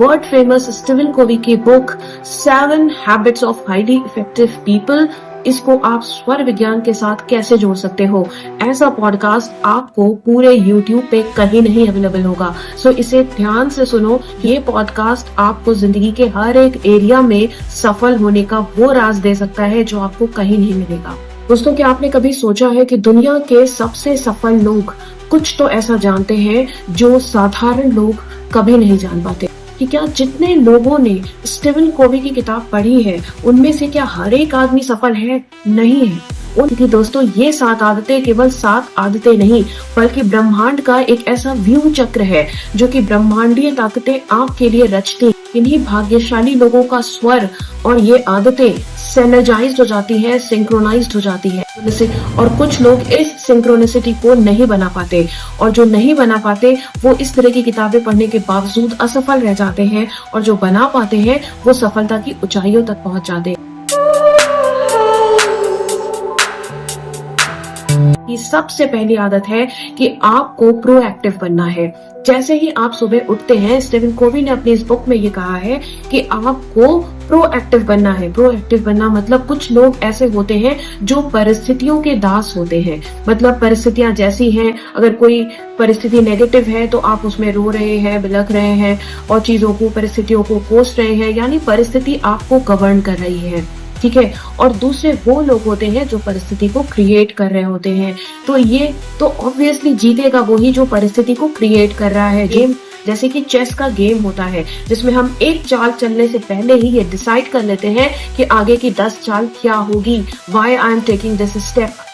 World famous Steven कोवी की book 7 habits of highly effective people, इसको आप स्वर विज्ञान के साथ कैसे जोड़ सकते हो। ऐसा पॉडकास्ट आपको पूरे YouTube पे कहीं नहीं अवेलेबल होगा। सो इसे ध्यान से सुनो। ये पॉडकास्ट आपको जिंदगी के हर एक एरिया में सफल होने का वो राज दे सकता है जो आपको कहीं नहीं मिलेगा। दोस्तों, क्या आपने कभी सोचा है कि दुनिया के सबसे सफल लोग कुछ तो ऐसा जानते हैं जो साधारण लोग कभी नहीं जान पाते? कि क्या जितने लोगों ने स्टीवन कोवी की किताब पढ़ी है उनमें से क्या हर एक आदमी सफल है? नहीं है। क्योंकि दोस्तों, ये 7 आदतें केवल 7 आदतें नहीं बल्कि ब्रह्मांड का एक ऐसा व्यू चक्र है जो कि ब्रह्मांडीय ताकतें आपके लिए रचती हैं। इन्हीं भाग्यशाली लोगों का स्वर और ये आदतें सिनर्जाइज्ड हो जाती है, सिंक्रोनाइज्ड हो जाती है। और कुछ लोग इस सिंक्रोनिसिटी को नहीं बना पाते, और जो नहीं बना पाते वो इस तरह की किताबें पढ़ने के बावजूद असफल रह जाते हैं, और जो बना पाते हैं वो सफलता की ऊंचाइयों तक पहुंच जाते हैं। की सबसे पहली आदत है कि आपको प्रोएक्टिव बनना है। जैसे ही आप सुबह उठते हैं, स्टीवन कोवी ने अपनी इस बुक में ये कहा है कि आपको प्रोएक्टिव बनना है। प्रोएक्टिव बनना मतलब कुछ लोग ऐसे होते हैं जो परिस्थितियों के दास होते हैं। मतलब परिस्थितियां जैसी हैं, अगर कोई परिस्थिति नेगेटिव है तो आप उसमें रो रहे हैं, बिलख रहे हैं और चीजों को, परिस्थितियों को कोस रहे हैं, यानी परिस्थिति आपको गवर्न कर रही है। ठीक है। और दूसरे वो लोग होते हैं जो परिस्थिति को क्रिएट कर रहे होते हैं। तो ये तो ऑब्वियसली जीतेगा वही जो परिस्थिति को क्रिएट कर रहा है। गेम जैसे कि चेस का गेम होता है जिसमें हम एक चाल चलने से पहले ही ये डिसाइड कर लेते हैं कि आगे की 10 चाल क्या होगी। Why I am taking this step.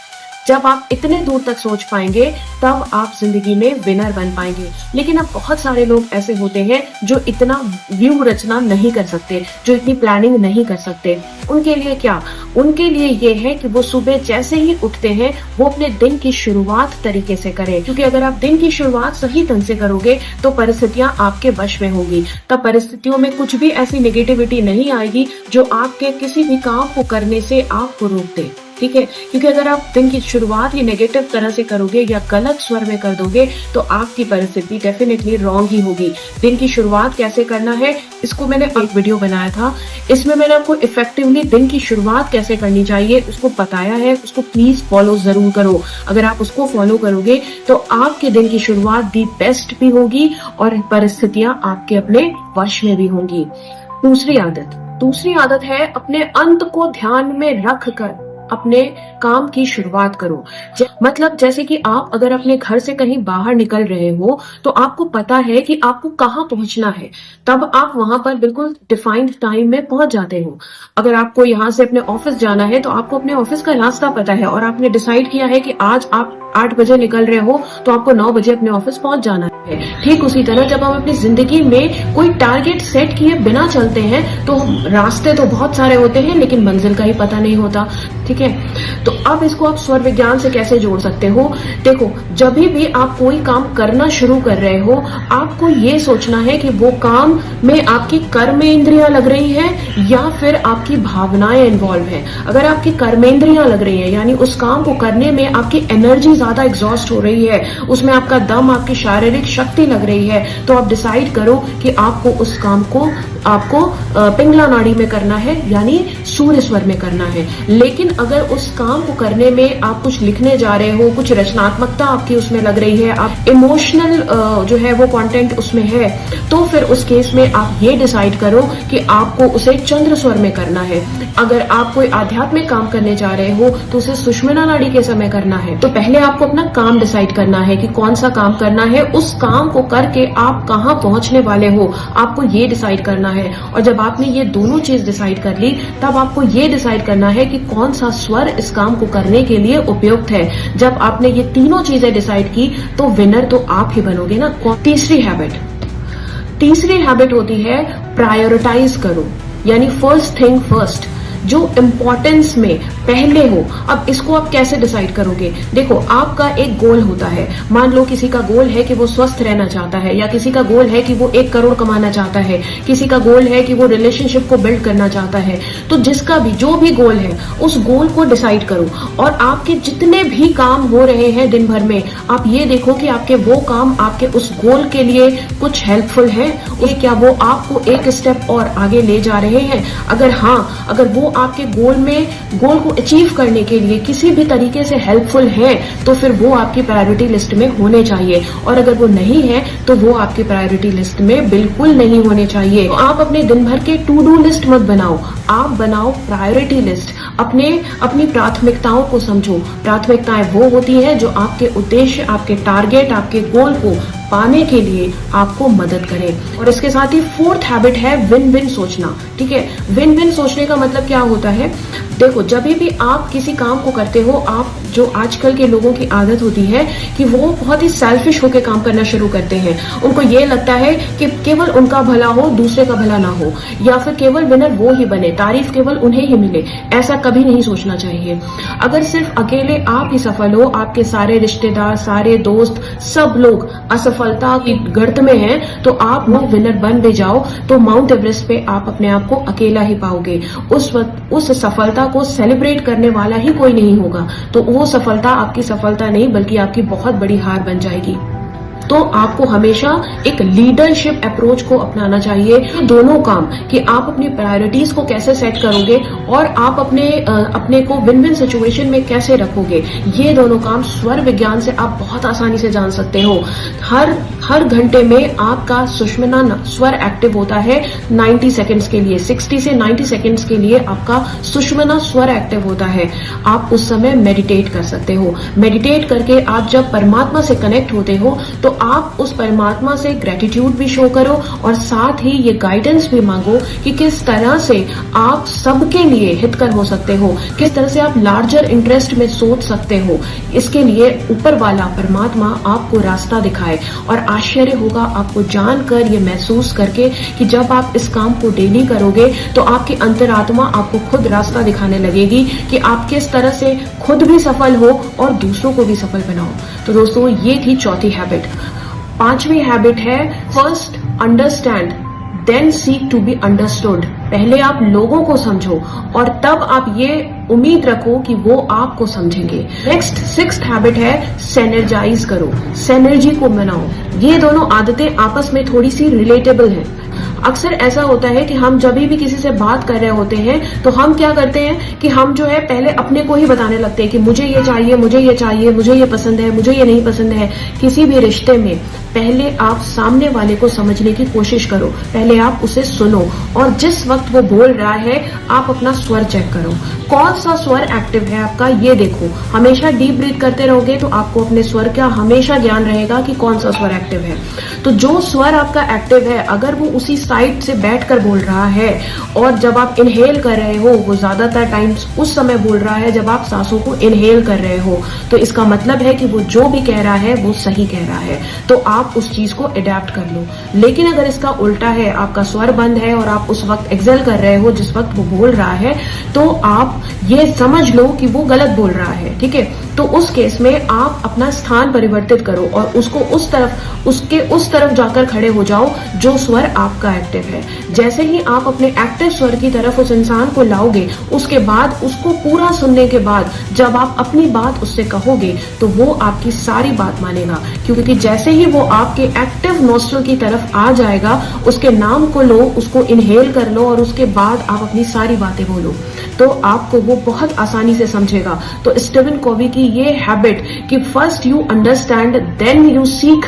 जब आप इतने दूर तक सोच पाएंगे तब आप जिंदगी में विनर बन पाएंगे। लेकिन अब बहुत सारे लोग ऐसे होते हैं जो इतना व्यू रचना नहीं कर सकते, जो इतनी प्लानिंग नहीं कर सकते। उनके लिए क्या? उनके लिए ये है कि वो सुबह जैसे ही उठते हैं वो अपने दिन की शुरुआत तरीके से करें, क्योंकि अगर आप दिन की शुरुआत सही ढंग से करोगे तो परिस्थितियां आपके वश में होगी। तब परिस्थितियों में कुछ भी ऐसी नेगेटिविटी नहीं आएगी जो आपके किसी भी काम को करने से आपको रोक दे। ठीक है। क्योंकि अगर आप दिन की शुरुआत ही नेगेटिव तरह से करोगे या गलत स्वर में कर दोगे तो आपकी परिस्थिति डेफिनेटली रॉन्ग ही होगी। दिन की शुरुआत कैसे करना है, इसको मैंने एक वीडियो बनाया था। इसमें मैंने आपको इफेक्टिवली दिन की शुरुआत कैसे करनी चाहिए उसको बताया है। उसको प्लीज फॉलो जरूर करो। अगर आप उसको फॉलो करोगे तो आपके दिन की शुरुआत दी बेस्ट भी होगी और परिस्थितियां आपके अपने वश में भी होंगी। दूसरी आदत है अपने अंत को ध्यान में रख कर अपने काम की शुरुआत करो। मतलब जैसे कि आप अगर अपने घर से कहीं बाहर निकल रहे हो तो आपको पता है कि आपको कहाँ पहुंचना है, तब आप वहां पर बिल्कुल डिफाइंड टाइम में पहुंच जाते हो। अगर आपको यहाँ से अपने ऑफिस जाना है तो आपको अपने ऑफिस का रास्ता पता है और आपने डिसाइड किया है कि आज आप 8 बजे निकल रहे हो तो आपको 9 बजे अपने ऑफिस पहुंच जाना है। ठीक उसी तरह जब हम अपनी जिंदगी में कोई टारगेट सेट किए बिना चलते हैं तो रास्ते तो बहुत सारे होते हैं लेकिन मंजिल का ही पता नहीं होता। ठीक है। तो अब इसको आप स्वर विज्ञान से कैसे जोड़ सकते हो? देखो, जब भी आप कोई काम करना शुरू कर रहे हो आपको ये सोचना है कि वो काम में आपकी कर्मेंद्रियां लग रही है या फिर आपकी भावनाएं इन्वॉल्व है। अगर आपकी कर्मेंद्रियां लग रही है यानी उस काम को करने में आपकी एनर्जी ज्यादा एग्जॉस्ट हो रही है, उसमें आपका दम, आपकी शारीरिक शक्ति लग रही है, तो आप डिसाइड करो कि आपको उस काम को पिंगला नाड़ी में करना है यानी सूर्य स्वर में करना है। लेकिन अगर उस काम को करने में आप कुछ लिखने जा रहे हो, कुछ रचनात्मकता आपकी उसमें लग रही है, आप इमोशनल जो है वो कंटेंट उसमें है, तो फिर उस केस में आप ये डिसाइड करो कि आपको उसे चंद्र स्वर में करना है। अगर आप कोई आध्यात्मिक काम करने जा रहे हो तो उसे सुषुम्ना नाड़ी के समय करना है। तो पहले आपको अपना काम डिसाइड करना है कि कौन सा काम करना है, उस काम को करके आप कहाँ पहुंचने वाले हो आपको ये डिसाइड करना है। और जब आपने ये दोनों चीज डिसाइड कर ली तब आपको ये डिसाइड करना है कि कौन सा स्वर इस काम को करने के लिए उपयुक्त है। जब आपने ये तीनों चीजें डिसाइड की तो विनर तो आप ही बनोगे ना। तीसरी हैबिट होती है प्रायोरिटाइज करो, यानी फर्स्ट थिंग फर्स्ट। जो इम्पोर्टेंस में पहले हो। अब इसको आप कैसे डिसाइड करोगे? देखो, आपका एक गोल होता है। मान लो किसी का गोल है कि वो स्वस्थ रहना चाहता है, या किसी का गोल है कि वो 1 करोड़ कमाना चाहता है, किसी का गोल है कि वो रिलेशनशिप को बिल्ड करना चाहता है। तो जिसका भी जो भी गोल है, उस गोल को डिसाइड करो, और आपके जितने भी काम हो रहे हैं दिन भर में, आप ये देखो कि आपके वो काम आपके उस गोल के लिए कुछ हेल्पफुल है, क्या वो आपको एक स्टेप और आगे ले जा रहे हैं। अगर हाँ, अगर वो आपके गोल को अचीव करने के लिए किसी भी तरीके से हेल्पफुल है, तो फिर वो आपकी प्रायोरिटी लिस्ट में होने चाहिए। और अगर वो नहीं है, तो वो आपकी प्रायोरिटी लिस्ट में बिल्कुल नहीं होने चाहिए। तो आप अपने दिन भर के टू डू लिस्ट मत बनाओ, आप बनाओ प्रायोरिटी लिस्ट। अपनी प्राथमिकताओं को समझो। प्राथमिकताएं वो होती हैं जो आपके उद्देश्य, आपके टारगेट, आपके गोल को पाने के लिए आपको मदद करें। और इसके साथ ही 4th हैबिट है विन विन सोचना। ठीक है, विन विन सोचने का मतलब क्या होता है? देखो, जब भी आप किसी काम को करते हो, आप जो आजकल के लोगों की आदत होती है कि वो बहुत ही सेल्फिश होकर काम करना शुरू करते हैं। उनको ये लगता है कि केवल उनका भला हो, दूसरे का भला ना हो, या फिर केवल विनर वो ही बने, तारीफ केवल उन्हें ही मिले। ऐसा कभी नहीं सोचना चाहिए। अगर सिर्फ अकेले आप ही सफल हो, आपके सारे रिश्तेदार, सारे दोस्त, सब लोग असफलता की गर्त में हैं, तो आप वो विनर बन भी जाओ, तो माउंट एवरेस्ट पे आप अपने आप को अकेला ही पाओगे। उस सफलता को सेलिब्रेट करने वाला ही कोई नहीं होगा। तो वो सफलता आपकी सफलता नहीं, बल्कि आपकी बहुत बड़ी हार बन जाएगी। तो आपको हमेशा एक लीडरशिप अप्रोच को अपनाना चाहिए। दोनों काम कि आप अपनी प्रायोरिटीज को कैसे सेट करोगे और आप अपने को विन विन सिचुएशन में कैसे रखोगे, ये दोनों काम स्वर विज्ञान से आप बहुत आसानी से जान सकते हो। हर घंटे में आपका सुषुम्ना स्वर एक्टिव होता है 90 सेकेंड्स के लिए। 60 से 90 सेकेंड्स के लिए आपका सुषुम्ना स्वर एक्टिव होता है। आप उस समय मेडिटेट कर सकते हो। मेडिटेट करके आप जब परमात्मा से कनेक्ट होते हो, तो आप उस परमात्मा से ग्रेटिट्यूड भी शो करो, और साथ ही ये गाइडेंस भी मांगो कि किस तरह से आप सबके लिए हितकर हो सकते हो, किस तरह से आप लार्जर इंटरेस्ट में सोच सकते हो। इसके लिए ऊपर वाला परमात्मा आपको रास्ता दिखाए। और आश्चर्य होगा आपको जानकर, ये महसूस करके कि जब आप इस काम को डेली करोगे, तो आपकी अंतरात्मा आपको खुद रास्ता दिखाने लगेगी कि आप किस तरह से खुद भी सफल हो और दूसरों को भी सफल बनाओ। तो दोस्तों, ये थी चौथी हैबिट। 5वीं हैबिट है first understand then seek to be understood. पहले आप लोगों को समझो और तब आप ये उम्मीद रखो कि वो आपको समझेंगे। नेक्स्ट 6th हैबिट है सेनर्जाइज करो, सेनर्जी को बनाओ। ये दोनों आदतें आपस में थोड़ी सी रिलेटेबल हैं। अक्सर ऐसा होता है कि हम जब भी किसी से बात कर रहे होते हैं, तो हम क्या करते हैं कि हम जो है पहले अपने को ही बताने लगते हैं कि मुझे ये चाहिए, मुझे ये चाहिए, मुझे ये पसंद है, मुझे ये नहीं पसंद है। किसी भी रिश्ते में पहले आप सामने वाले को समझने की कोशिश करो, पहले आप उसे सुनो, और जिस वक्त वो बोल रहा है आप अपना स्वर चेक करो। कौन सा स्वर एक्टिव है आपका, ये देखो। हमेशा डीप ब्रीथ करते रहोगे तो आपको अपने स्वर का हमेशा ज्ञान रहेगा कि कौन सा स्वर एक्टिव है। तो जो स्वर आपका एक्टिव है, अगर वो उसी साइड से बैठकर बोल रहा है, और जब आप इनहेल कर रहे हो, वो ज्यादातर टाइम्स उस समय बोल रहा है जब आप सांसों को इनहेल कर रहे हो, तो इसका मतलब है कि वो जो भी कह रहा है वो सही कह रहा है। तो आप उस चीज को अडेप्ट कर लो। लेकिन अगर इसका उल्टा है, आपका स्वर बंद है और आप उस वक्त एक्सेल कर रहे हो जिस वक्त वो बोल रहा है, तो आप ये समझ लो कि वो गलत बोल रहा है। ठीक है, तो उस केस में आप अपना स्थान परिवर्तित करो और उसको उसके उस तरफ जाकर खड़े हो जाओ जो स्वर आपका एक्टिव है। जैसे ही आप अपने एक्टिव स्वर की तरफ उस इंसान को लाओगे, उसके बाद उसको पूरा सुनने के बाद जब आप अपनी बात उससे कहोगे, तो वो आपकी सारी बात मानेगा। क्योंकि जैसे ही वो आपके एक्टिव नोस्ट्रल की तरफ आ जाएगा, उसके नाम को लो, उसको इनहेल कर लो, और उसके बाद आप अपनी सारी बातें बोलो, तो आपको वो बहुत आसानी से समझेगा। तो स्टीवन कोवी की ये हैबिट कि first you understand then you seek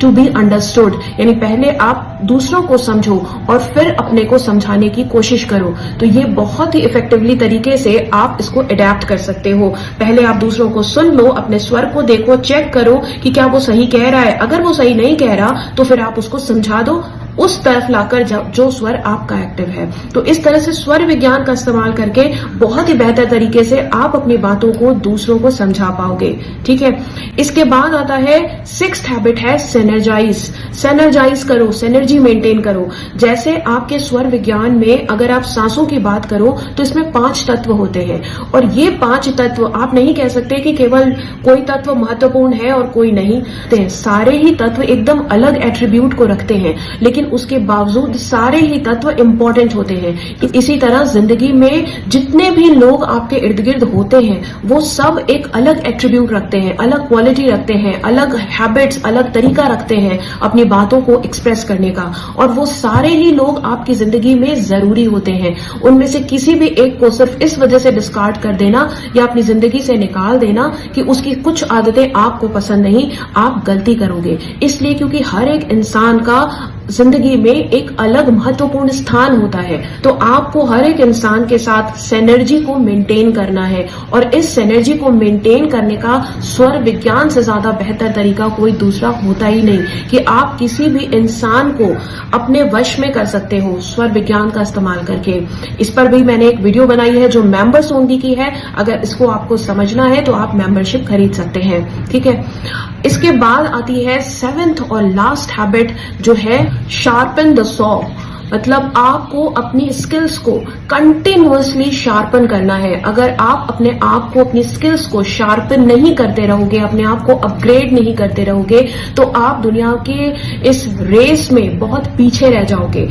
to be understood, यानी पहले आप दूसरों को समझो और फिर अपने को समझाने की कोशिश करो, तो ये बहुत ही इफेक्टिवली तरीके से आप इसको अडेप्ट कर सकते हो। पहले आप दूसरों को सुन लो, अपने स्वर को देखो, चेक करो कि क्या वो सही कह रहा है। अगर वो सही नहीं कह रहा, तो फिर आप उसको समझा दो, उस तरफ लाकर जो स्वर आपका एक्टिव है। तो इस तरह से स्वर विज्ञान का इस्तेमाल करके बहुत ही बेहतर तरीके से आप अपनी बातों को दूसरों को समझा पाओगे। ठीक है, इसके बाद आता है 6th हैबिट है सेनर्जाइज करो, सेनर्जी मेंटेन करो। जैसे आपके स्वर विज्ञान में अगर आप सांसों की बात करो तो इसमें 5 तत्व होते हैं और ये 5 तत्व आप नहीं कह सकते कि केवल कोई तत्व महत्वपूर्ण है और कोई नहीं। सारे ही तत्व एकदम अलग एट्रीब्यूट को रखते हैं, लेकिन उसके बावजूद सारे ही तत्व इंपॉर्टेंट होते हैं। इसी तरह जिंदगी में जितने भी लोग आपके इर्द गिर्द होते हैं वो सब एक अलग एट्रीब्यूट रखते हैं, अलग क्वालिटी रखते हैं, अलग हैबिट्स, अलग तरीका रखते हैं अपनी बातों को एक्सप्रेस करने का, और वो सारे ही लोग आपकी जिंदगी में जरूरी होते हैं। उनमें से किसी भी एक को सिर्फ इस वजह से डिस्कार्ड कर देना या अपनी जिंदगी से निकाल देना कि उसकी कुछ आदतें आपको पसंद नहीं, आप गलती करोगे। इसलिए क्योंकि हर एक इंसान का जिंदगी में एक अलग महत्वपूर्ण स्थान होता है, तो आपको हर एक इंसान के साथ सिनर्जी को मेंटेन करना है, और इस सिनर्जी को मेंटेन करने का स्वर विज्ञान से ज्यादा बेहतर तरीका कोई दूसरा होता ही नहीं कि आप किसी भी इंसान को अपने वश में कर सकते हो स्वर विज्ञान का इस्तेमाल करके। इस पर भी मैंने एक वीडियो बनाई है जो मेंबर्स ओनली की है, अगर इसको आपको समझना है तो आप मेंबरशिप खरीद सकते हैं। ठीक है, इसके बाद आती है 7th और लास्ट हैबिट जो है शार्पन द सॉ। मतलब आपको अपनी स्किल्स को कंटिन्यूअसली शार्पन करना है। अगर आप अपने आप को, अपनी स्किल्स को शार्पन नहीं करते रहोगे, अपने आप को अपग्रेड नहीं करते रहोगे, तो आप दुनिया के इस रेस में बहुत पीछे रह जाओगे।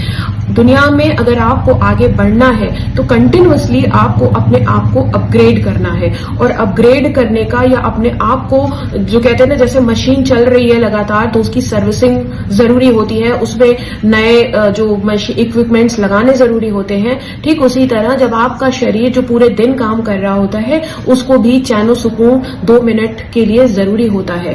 दुनिया में अगर आपको आगे बढ़ना है तो कंटिन्यूअसली आपको अपने आप को अपग्रेड करना है, और अपग्रेड करने का या अपने आप को, जो कहते हैं ना, जैसे मशीन चल रही है लगातार तो उसकी सर्विसिंग जरूरी होती है, उसमें नए जो इक्विपमेंट्स लगाने जरूरी होते हैं। ठीक उसी तरह जब आपका शरीर जो पूरे दिन काम कर रहा होता है उसको भी चैन और सुकून 2 मिनट के लिए जरूरी होता है।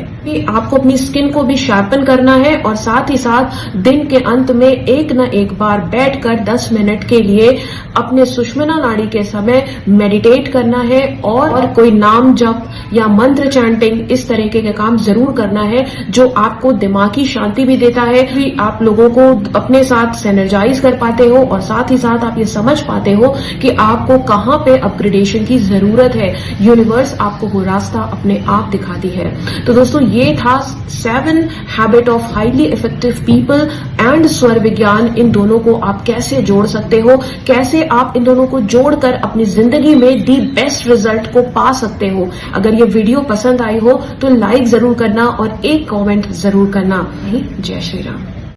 आपको अपनी स्किन को भी शार्पन करना है, और साथ ही साथ दिन के अंत में एक न एक बार बैठकर 10 मिनट के लिए अपने सुषुम्ना नाड़ी के समय मेडिटेट करना है, और कोई नाम जप या मंत्र चैंटिंग इस तरीके के काम जरूर करना है जो आपको दिमागी शांति भी देता है, भी आप लोगों को अपने साथ सेनर्जाइज कर पाते हो, और साथ ही साथ आप ये समझ पाते हो कि आपको कहां पे अपग्रेडेशन की जरूरत है। यूनिवर्स आपको वो रास्ता अपने आप दिखाती है। तो दोस्तों, ये था 7 habit of highly effective people and स्वर विज्ञान। इन दोनों को आप कैसे जोड़ सकते हो, कैसे आप इन दोनों को जोड़कर अपनी जिंदगी में दी बेस्ट रिजल्ट को पा सकते हो। अगर ये वीडियो पसंद आई हो तो लाइक जरूर करना और एक कमेंट जरूर करना। जय श्री राम।